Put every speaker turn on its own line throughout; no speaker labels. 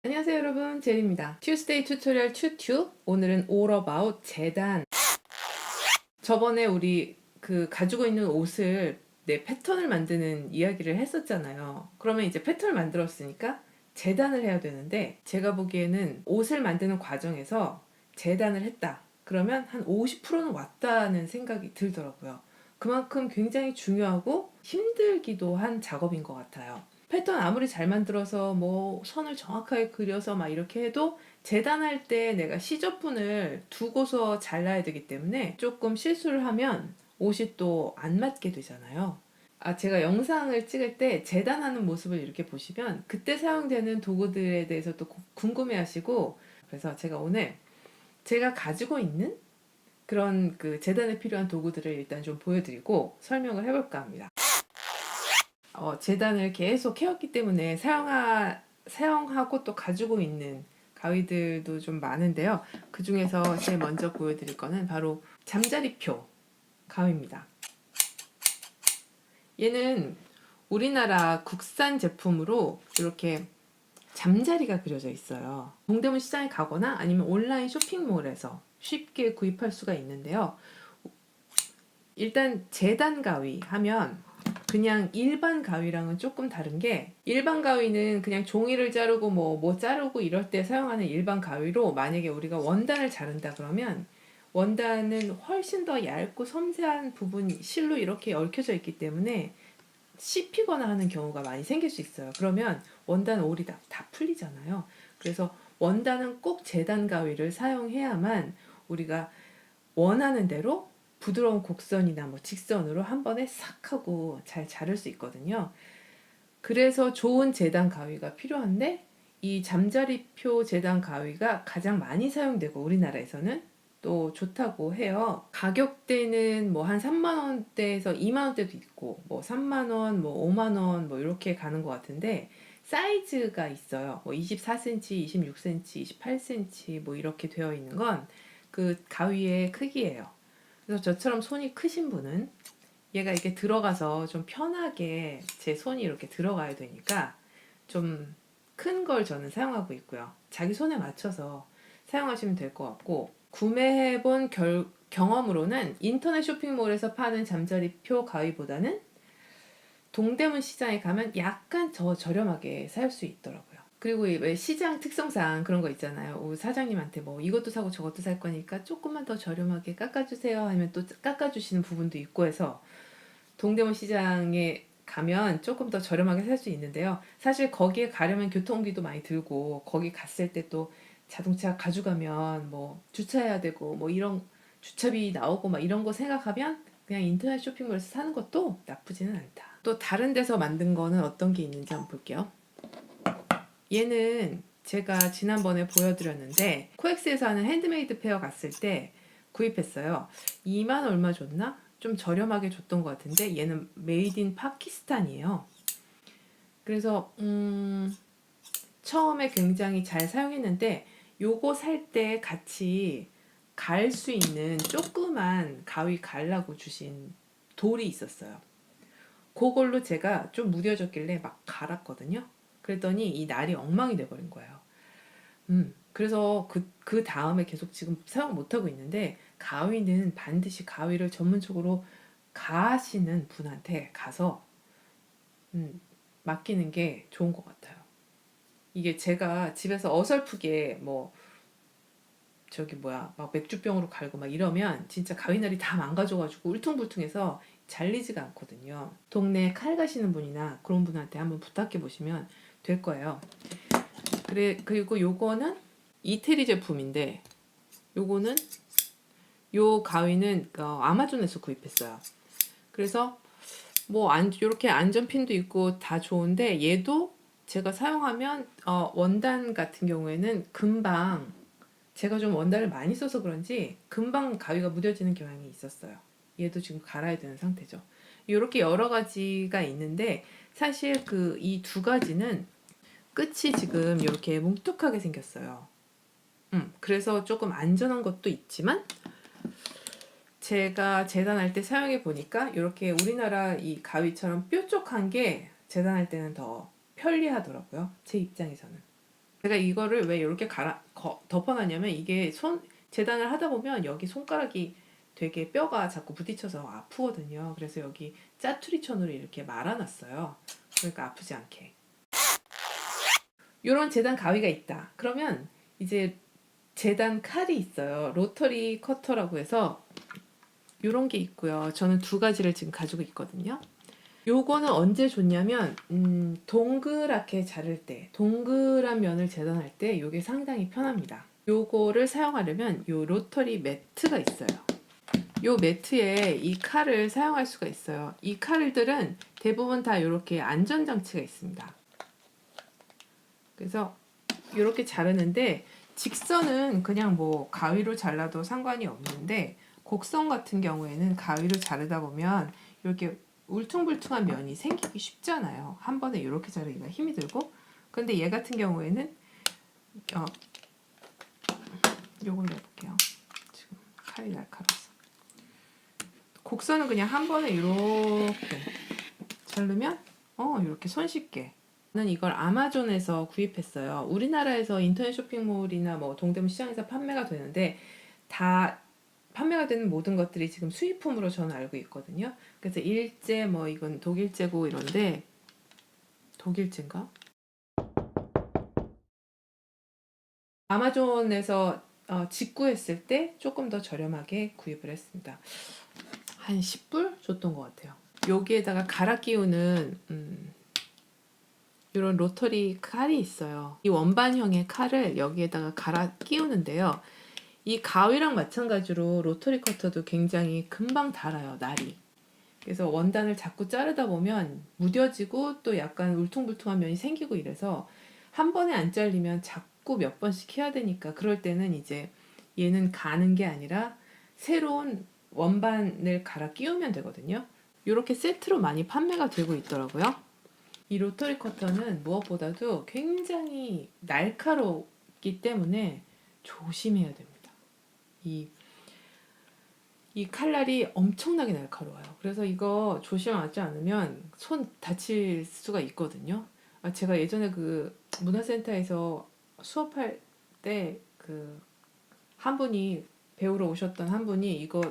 안녕하세요 여러분, 제리입니다. Tuesday 튜토리얼 튜튜. 오늘은 All About 재단. 저번에 우리 가지고 있는 옷을 패턴을 만드는 이야기를 했었잖아요. 그러면 이제 패턴을 만들었으니까 재단을 해야 되는데, 제가 보기에는 옷을 만드는 과정에서 재단을 했다 그러면 한 50%는 왔다는 생각이 들더라고요. 그만큼 굉장히 중요하고 힘들기도 한 작업인 것 같아요. 패턴 아무리 잘 만들어서 뭐 선을 정확하게 그려서 막 이렇게 해도 재단할 때 내가 시접분을 두고서 잘라야 되기 때문에 조금 실수를 하면 옷이 또 안 맞게 되잖아요. 제가 영상을 찍을 때 재단하는 모습을 이렇게 보시면 그때 사용되는 도구들에 대해서 또 궁금해 하시고, 그래서 제가 오늘 제가 가지고 있는 그런 재단에 필요한 도구들을 일단 좀 보여드리고 설명을 해볼까 합니다. 재단을 계속 해왔기 때문에 사용하고 또 가지고 있는 가위들도 좀 많은데요. 그 중에서 제일 먼저 보여드릴 거는 바로 잠자리표 가위입니다. 얘는 우리나라 국산 제품으로 이렇게 잠자리가 그려져 있어요. 동대문 시장에 가거나 아니면 온라인 쇼핑몰에서 쉽게 구입할 수가 있는데요. 일단 재단 가위 하면 그냥 일반 가위랑은 조금 다른 게, 일반 가위는 그냥 종이를 자르고 뭐 자르고 이럴 때 사용하는 일반 가위로, 만약에 우리가 원단을 자른다 그러면 원단은 훨씬 더 얇고 섬세한 부분이 실로 이렇게 얽혀져 있기 때문에 씹히거나 하는 경우가 많이 생길 수 있어요. 그러면 원단 올이 다 풀리잖아요. 그래서 원단은 꼭 재단 가위를 사용해야만 우리가 원하는 대로 부드러운 곡선이나 뭐 직선으로 한 번에 싹 하고 잘 자를 수 있거든요. 그래서 좋은 재단 가위가 필요한데, 이 잠자리표 재단 가위가 가장 많이 사용되고 우리나라에서는 또 좋다고 해요. 가격대는 뭐 한 3만 원대에서 2만 원대도 있고, 뭐 3만 원, 뭐 5만 원, 뭐 이렇게 가는 것 같은데, 사이즈가 있어요. 뭐 24cm, 26cm, 28cm 뭐 이렇게 되어 있는 건 그 가위의 크기예요. 그래서 저처럼 손이 크신 분은 얘가 이렇게 들어가서 좀 편하게 제 손이 이렇게 들어가야 되니까 좀 큰 걸 저는 사용하고 있고요. 자기 손에 맞춰서 사용하시면 될 것 같고, 구매해본 경험으로는 인터넷 쇼핑몰에서 파는 잠자리표 가위보다는 동대문 시장에 가면 약간 더 저렴하게 살 수 있더라고요. 그리고 왜 시장 특성상 그런 거 있잖아요. 사장님한테 뭐 이것도 사고 저것도 살 거니까 조금만 더 저렴하게 깎아주세요 하면 또 깎아주시는 부분도 있고 해서 동대문 시장에 가면 조금 더 저렴하게 살 수 있는데요. 사실 거기에 가려면 교통비도 많이 들고, 거기 갔을 때 또 자동차 가져가면 뭐 주차해야 되고 뭐 이런 주차비 나오고 막 이런 거 생각하면 그냥 인터넷 쇼핑몰에서 사는 것도 나쁘지는 않다. 또 다른 데서 만든 거는 어떤 게 있는지 한번 볼게요. 얘는 제가 지난번에 보여드렸는데 코엑스에서 하는 핸드메이드 페어 갔을 때 구입했어요. 2만 얼마 줬나? 좀 저렴하게 줬던 것 같은데, 얘는 메이드 인 파키스탄이에요. 그래서 처음에 굉장히 잘 사용했는데, 요거 살 때 같이 갈 수 있는 조그만 가위 갈라고 주신 돌이 있었어요. 그걸로 제가 좀 무뎌졌길래 막 갈았거든요. 그랬더니 이 날이 엉망이 돼버린 거예요. 그래서 그 다음에 계속 지금 사용 못하고 있는데, 가위는 반드시 가위를 전문적으로 가시는 분한테 가서 맡기는 게 좋은 것 같아요. 이게 제가 집에서 어설프게 뭐 막 맥주병으로 갈고 막 이러면 진짜 가위날이 다 망가져가지고 울퉁불퉁해서 잘리지가 않거든요. 동네에 칼 가시는 분이나 그런 분한테 한번 부탁해 보시면 될 거예요. 그리고 요거는 이태리 제품인데, 요거는 요 가위는 아마존에서 구입했어요. 그래서 뭐 이렇게 안전핀도 있고 다 좋은데, 얘도 제가 사용하면 원단 같은 경우에는 금방, 제가 좀 원단을 많이 써서 그런지 금방 가위가 무뎌지는 경향이 있었어요. 얘도 지금 갈아야 되는 상태죠. 이렇게 여러 가지가 있는데, 사실 이 두 가지는 끝이 지금 이렇게 뭉툭하게 생겼어요. 그래서 조금 안전한 것도 있지만, 제가 재단할 때 사용해 보니까 이렇게 우리나라 이 가위처럼 뾰족한 게 재단할 때는 더 편리하더라고요. 제 입장에서는. 제가 이거를 왜 이렇게 덮어놨냐면 이게 재단을 하다 보면 여기 손가락이 되게 뼈가 자꾸 부딪혀서 아프거든요. 그래서 여기 짜투리천으로 이렇게 말아놨어요. 그러니까 아프지 않게. 이런 재단 가위가 있다. 그러면 이제 재단 칼이 있어요. 로터리 커터라고 해서 이런 게 있고요. 저는 두 가지를 지금 가지고 있거든요. 요거는 언제 좋냐면 동그랗게 자를 때, 동그란 면을 재단할 때 요게 상당히 편합니다. 요거를 사용하려면 요 로터리 매트가 있어요. 요 매트에 이 칼을 사용할 수가 있어요. 이 칼들은 대부분 다 이렇게 안전장치가 있습니다. 그래서 이렇게 자르는데 직선은 그냥 뭐 가위로 잘라도 상관이 없는데 곡선 같은 경우에는 가위로 자르다 보면 이렇게 울퉁불퉁한 면이 생기기 쉽잖아요. 한 번에 이렇게 자르기가 힘이 들고. 근데 얘 같은 경우에는 요걸로 해볼게요. 지금 칼이 날카로워서. 곡선은 그냥 한 번에 이렇게 자르면 이렇게 손쉽게. 저는 이걸 아마존에서 구입했어요. 우리나라에서 인터넷 쇼핑몰이나 뭐 동대문 시장에서 판매가 되는데 다 판매가 되는 모든 것들이 지금 수입품으로 저는 알고 있거든요. 그래서 일제 뭐 이건 독일제고 이런데 독일제인가? 아마존에서 직구했을 때 조금 더 저렴하게 구입을 했습니다. 한 10불 줬던 것 같아요. 여기에다가 갈아 끼우는 이런 로터리 칼이 있어요. 이 원반형의 칼을 여기에다가 갈아 끼우는데요. 이 가위랑 마찬가지로 로터리 커터도 굉장히 금방 닳아요, 날이. 그래서 원단을 자꾸 자르다 보면 무뎌지고 또 약간 울퉁불퉁한 면이 생기고 이래서 한 번에 안 잘리면 자꾸 몇 번씩 해야 되니까 그럴 때는 이제 얘는 가는 게 아니라 새로운 원반을 갈아 끼우면 되거든요. 이렇게 세트로 많이 판매가 되고 있더라고요. 이 로터리 커터는 무엇보다도 굉장히 날카롭기 때문에 조심해야 됩니다. 이 칼날이 엄청나게 날카로워요. 그래서 이거 조심하지 않으면 손 다칠 수가 있거든요. 제가 예전에 그 문화센터에서 수업할 때 그 한 분이 배우러 오셨던 한 분이 이거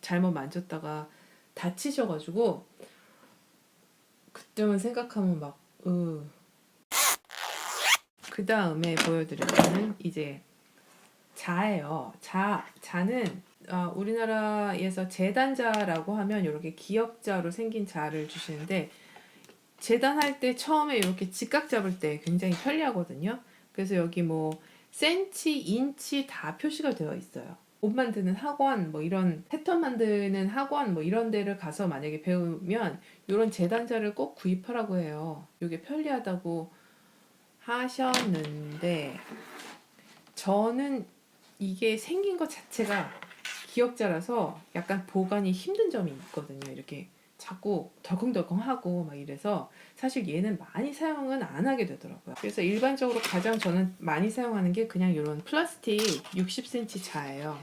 잘못 만졌다가 다치셔가지고 그때만 생각하면 막 그 다음에 보여드릴 거는 이제 자예요. 자는 우리나라에서 재단자라고 하면 이렇게 기역자로 생긴 자를 주시는데 재단할 때 처음에 이렇게 직각 잡을 때 굉장히 편리하거든요. 그래서 여기 뭐 센치, 인치 다 표시가 되어 있어요. 옷 만드는 학원, 뭐 이런 패턴 만드는 학원, 뭐 이런 데를 가서 만약에 배우면 이런 재단자를 꼭 구입하라고 해요. 이게 편리하다고 하셨는데 저는 이게 생긴 것 자체가 기역자라서 약간 보관이 힘든 점이 있거든요. 이렇게 자꾸 덜컹덜컹하고 막 이래서 사실 얘는 많이 사용은 안 하게 되더라고요. 그래서 일반적으로 가장 저는 많이 사용하는 게 그냥 이런 플라스틱 60cm 자예요.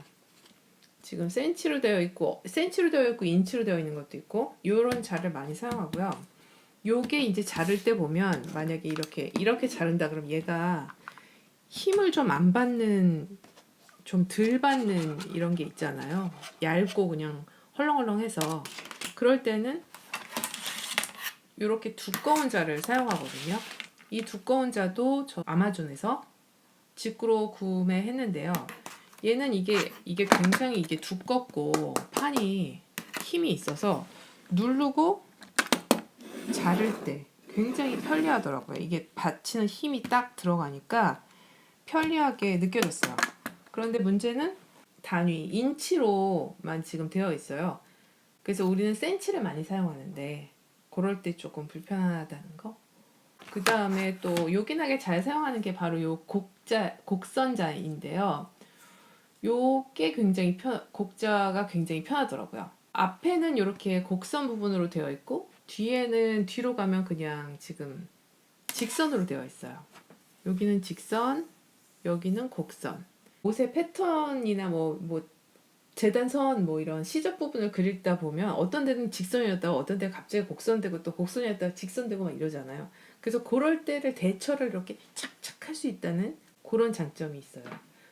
지금 센치로 되어 있고 인치로 되어 있는 것도 있고 이런 자를 많이 사용하고요. 요게 이제 자를 때 보면 만약에 이렇게 자른다 그러면 얘가 힘을 좀 안 받는 좀 덜 받는 이런 게 있잖아요. 얇고 그냥 헐렁헐렁해서 그럴 때는 이렇게 두꺼운 자를 사용하거든요. 이 두꺼운 자도 저 아마존에서 직구로 구매했는데요. 얘는 이게 굉장히 이게 두껍고 판이 힘이 있어서 누르고 자를 때 굉장히 편리하더라고요. 이게 받치는 힘이 딱 들어가니까 편리하게 느껴졌어요. 그런데 문제는 단위 인치로만 지금 되어 있어요. 그래서 우리는 센치를 많이 사용하는데 그럴 때 조금 불편하다는 거. 그 다음에 또 요긴하게 잘 사용하는 게 바로 요 곡선자인데요. 요게 굉장히 곡자가 굉장히 편하더라고요. 앞에는 이렇게 곡선 부분으로 되어 있고 뒤에는 뒤로 가면 그냥 지금 직선으로 되어 있어요. 여기는 직선, 여기는 곡선. 옷의 패턴이나 뭐 재단선 뭐 이런 시접 부분을 그리다 보면 어떤 데는 직선이었다가 어떤 데가 갑자기 곡선되고 또 곡선이었다가 직선되고 막 이러잖아요. 그래서 그럴 때를 대처를 이렇게 착착 탁 할 수 있다는 그런 장점이 있어요.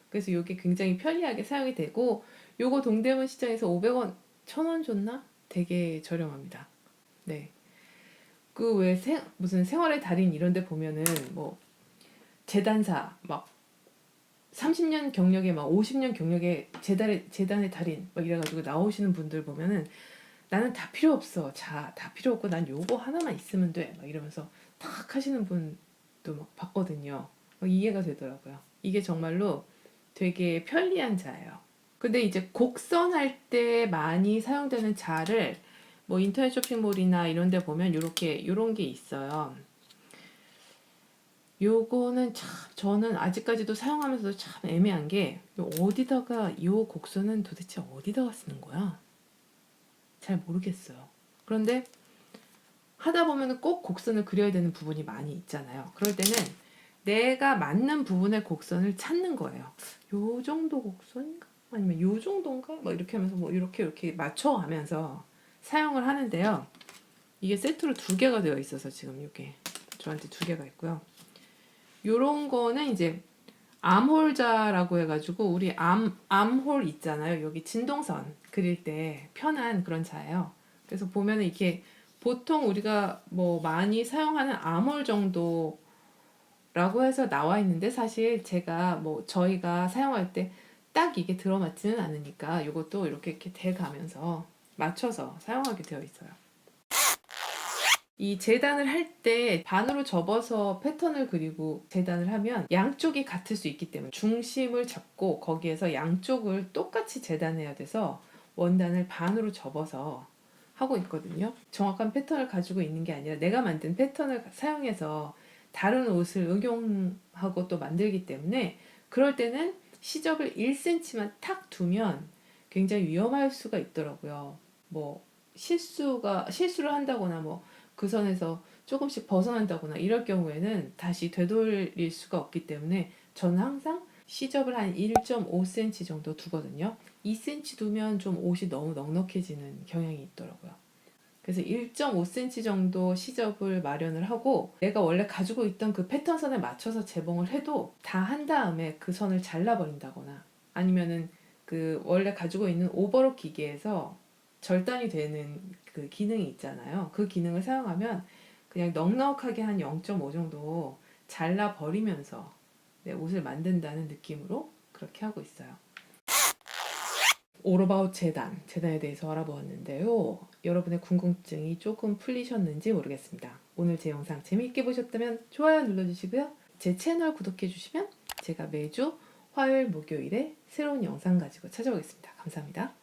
그래서 이게 굉장히 편리하게 사용이 되고, 요거 동대문 시장에서 500원, 1000원 줬나? 되게 저렴합니다. 네. 그 왜 무슨 생활의 달인 이런 데 보면은 뭐 재단사 막 30년 경력에 막 50년 경력에 재단의 달인 막 이래가지고 나오시는 분들 보면은 나는 다 필요 없어. 다 필요 없고 난 요거 하나만 있으면 돼. 막 이러면서 탁 하시는 분도 막 봤거든요. 이해가 되더라고요. 이게 정말로 되게 편리한 자예요. 근데 이제 곡선할 때 많이 사용되는 자를 뭐 인터넷 쇼핑몰이나 이런 데 보면 요런 게 있어요. 요거는 참 저는 아직까지도 사용하면서도 참 애매한 게 어디다가 요 곡선은 도대체 어디다가 쓰는 거야? 잘 모르겠어요. 그런데 하다 보면 꼭 곡선을 그려야 되는 부분이 많이 있잖아요. 그럴 때는 내가 맞는 부분의 곡선을 찾는 거예요. 요 정도 곡선인가? 아니면 요 정도인가? 막 이렇게 하면서 뭐 이렇게 맞춰가면서 사용을 하는데요. 이게 세트로 2개가 되어 있어서 지금 이게 저한테 2개가 있고요. 요런 거는 이제 암홀자라고 해가지고 우리 암홀 있잖아요. 여기 진동선 그릴 때 편한 그런 자예요. 그래서 보면은 이렇게 보통 우리가 뭐 많이 사용하는 암홀 정도라고 해서 나와 있는데 사실 제가 뭐 저희가 사용할 때 딱 이게 들어맞지는 않으니까 이것도 이렇게 대가면서 맞춰서 사용하게 되어 있어요. 이 재단을 할 때 반으로 접어서 패턴을 그리고 재단을 하면 양쪽이 같을 수 있기 때문에 중심을 잡고 거기에서 양쪽을 똑같이 재단해야 돼서 원단을 반으로 접어서 하고 있거든요. 정확한 패턴을 가지고 있는 게 아니라 내가 만든 패턴을 사용해서 다른 옷을 응용하고 또 만들기 때문에 그럴 때는 시접을 1cm만 탁 두면 굉장히 위험할 수가 있더라고요. 뭐 실수를 한다거나 뭐 그 선에서 조금씩 벗어난다거나 이럴 경우에는 다시 되돌릴 수가 없기 때문에 저는 항상 시접을 한 1.5cm 정도 두거든요. 2cm 두면 좀 옷이 너무 넉넉해지는 경향이 있더라고요. 그래서 1.5cm 정도 시접을 마련을 하고 내가 원래 가지고 있던 그 패턴 선에 맞춰서 재봉을 해도 다 한 다음에 그 선을 잘라버린다거나 아니면은 그 원래 가지고 있는 오버록 기계에서 절단이 되는 그 기능이 있잖아요. 그 기능을 사용하면 그냥 넉넉하게 한 0.5 정도 잘라버리면서 네, 옷을 만든다는 느낌으로 그렇게 하고 있어요. All About 재단에 대해서 알아보았는데요. 여러분의 궁금증이 조금 풀리셨는지 모르겠습니다. 오늘 제 영상 재미있게 보셨다면 좋아요 눌러주시고요. 제 채널 구독해주시면 제가 매주 화요일, 목요일에 새로운 영상 가지고 찾아오겠습니다. 감사합니다.